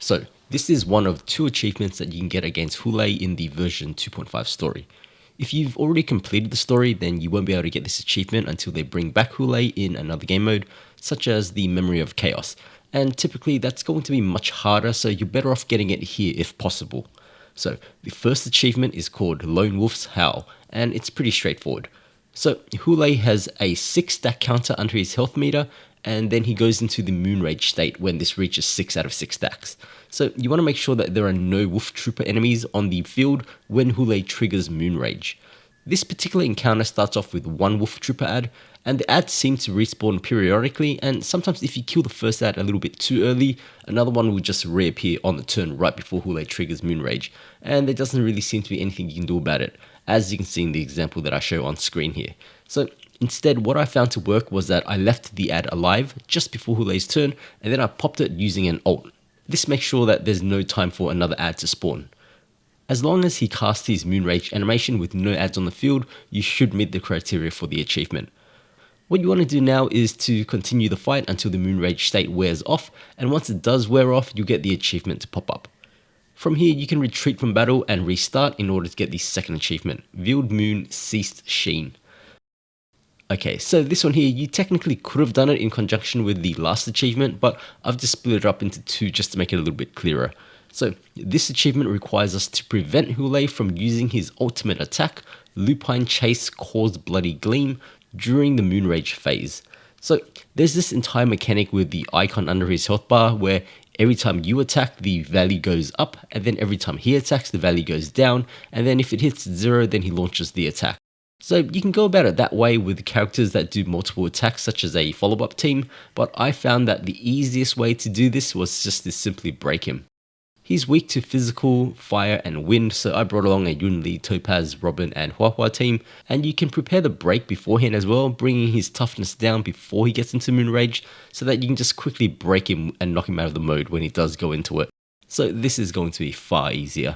So this is one of 2 achievements that you can get against Hoolay in the version 2.5 story. If you've already completed the story, then you won't be able to get this achievement until they bring back Hoolay in another game mode, such as the Memory of Chaos. And typically that's going to be much harder, so you're better off getting it here if possible. So the first achievement is called Lone Wolf's Howl, and it's pretty straightforward. So Hoolay has a 6 stack counter under his health meter, and then he goes into the Moon Rage state when this reaches 6 out of 6 stacks. So you want to make sure that there are no Wolftrooper enemies on the field when Hoolay triggers Moon Rage. This particular encounter starts off with 1 Wolftrooper ad, and the ads seem to respawn periodically, and sometimes if you kill the first ad a little bit too early, another one will just reappear on the turn right before Hoolay triggers Moon Rage, and there doesn't really seem to be anything you can do about it, as you can see in the example that I show on screen here. So instead, what I found to work was that I left the ad alive just before Hoolay's turn, and then I popped it using an ult. This makes sure that there's no time for another ad to spawn. As long as he casts his Moon Rage animation with no ads on the field, you should meet the criteria for the achievement. What you want to do now is to continue the fight until the Moon Rage state wears off, and once it does wear off, you'll get the achievement to pop up. From here, you can retreat from battle and restart in order to get the second achievement, Veiled Moon Ceased Sheen. Okay, so this one here, you technically could have done it in conjunction with the last achievement, but I've just split it up into 2 just to make it a little bit clearer. So this achievement requires us to prevent Hoolay from using his ultimate attack, Lupine Chase Cause Bloody Gleam, during the Moon Rage phase. So there's this entire mechanic with the icon under his health bar where every time you attack, the value goes up, and then every time he attacks, the value goes down, and then if it hits 0, then he launches the attack. So you can go about it that way with characters that do multiple attacks, such as a follow-up team, but I found that the easiest way to do this was just to simply break him. He's weak to physical, fire, and wind, so I brought along a Yunli, Topaz, Robin, and Huahua team, and you can prepare the break beforehand as well, bringing his toughness down before he gets into Moon Rage, so that you can just quickly break him and knock him out of the mode when he does go into it. So this is going to be far easier.